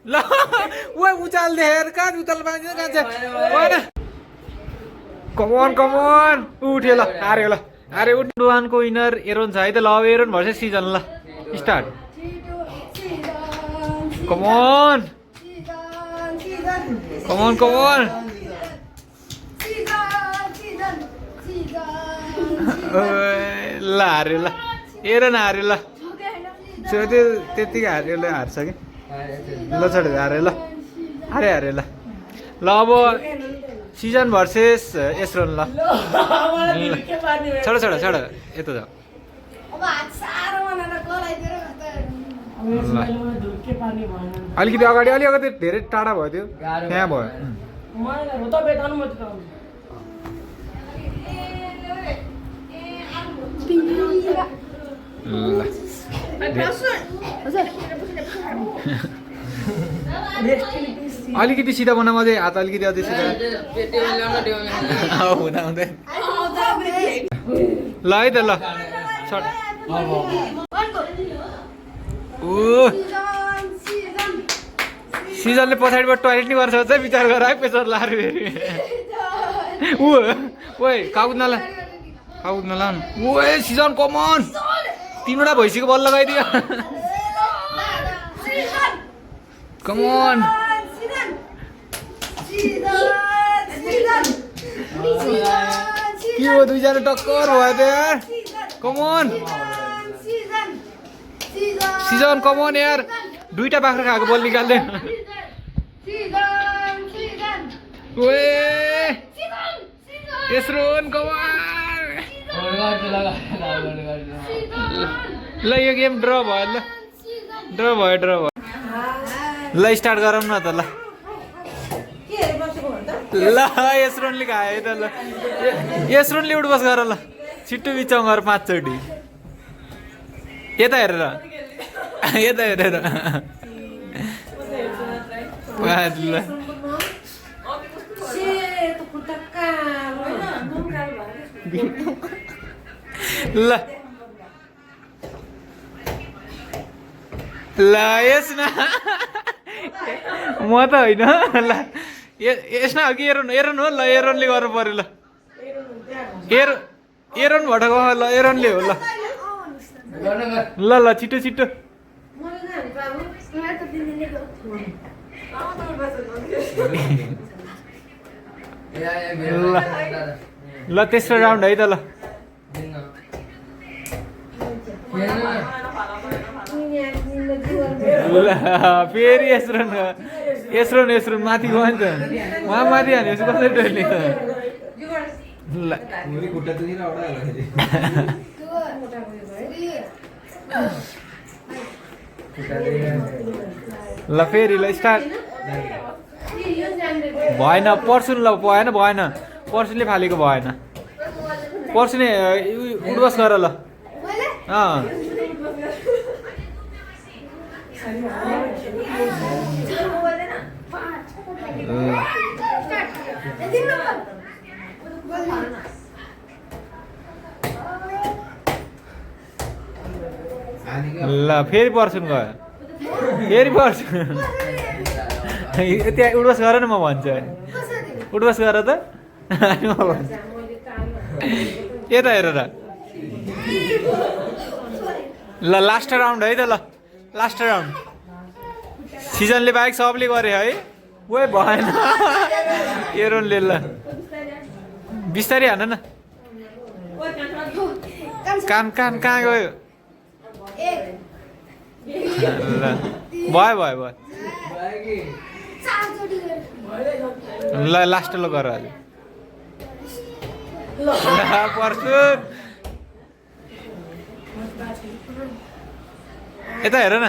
ल ओए उचाल देखेर कहाँ उचाल माग्दैन कहाँ चाहिँ होइन कमन कमन उठ्यो ल हार्यो ल अरे उठ वानको विनर एरोन छ है त ल अब एरोन भर्सेस सिजन ल स्टार्ट कमन कमन कमन ल हार्यो ल एरोन हार्यो ल त्यो त्यतिकै हार्यो ल हार्छ कि ल छोड हार्यो ल हारे हार्यो ल ल अब सिजन भर्सेस एसरोन ल छोड छोड छोड यता जाऊ अलिकति अगाडि अलिकति धेरै टाढा भयो त्यो त्यहाँ भयो अलिकति सिधा बनाऊ अझै हात अलिकति अझै सिधा हुँदा हुँदै ल है त ल सिजनले पछाडिबाट टोयलेट नि गर्छ चाहिँ विचार गर है प्रेसर लाएर फेरि ओए काउद्नला काउद्नला ओए सिजन कमन 3वटा भैँसीको बल लगाइदियो कमन के हो दुईजना टक्कर भयो त यार कमन सिजन कमन यार 2टा बाख्रा खाएको बल निकाल्दे ओए एसरोन कमन ल यो गेम ड्र भयो ल ड्र भयो ल स्टार्ट गरौँ न त ल ल एसरोनले खायो है त ल एसरोनले उठबस गर ल छिट्टो बिचाउँ गर 5 चोटि यता हेरेर यता हेरेर ल ल ल यस न म त होइन ल यसमा हो कि एरोन एरोन हो ल एरोनले गर्नु पर्यो ल एरोनबाट गयो ल एरोनले हो ल ल ल छिटो छिटो ल तेस्रो राउन्ड है त ल फेरि एसरोन एसरोन एसरोन माथि गयो नि त उहाँ माथि हाल्यो कसरी डरले त ल ल फेरि ल स्टार्ट भएन पर्सुन ल भएन भएन पर्सुनले फालेको भएन पर्सुने उठबस गर ल ल फेरि पर्सुन गयो फेरि पर्सुन त्यहाँ उठबस गर न म भन्छु उठबस गर त म भन्छु यता हेरेर ल लास्ट राउन्ड है त ल लास्ट राउन्ड सिजनले बाहेक सबले गरे है ओए भएन एरोनले ल बिस्तारै हान न कान कान कहाँ गयो ल भयो भयो भयो ल लास्ट ल गर अहिले पर्सुन यता हेर न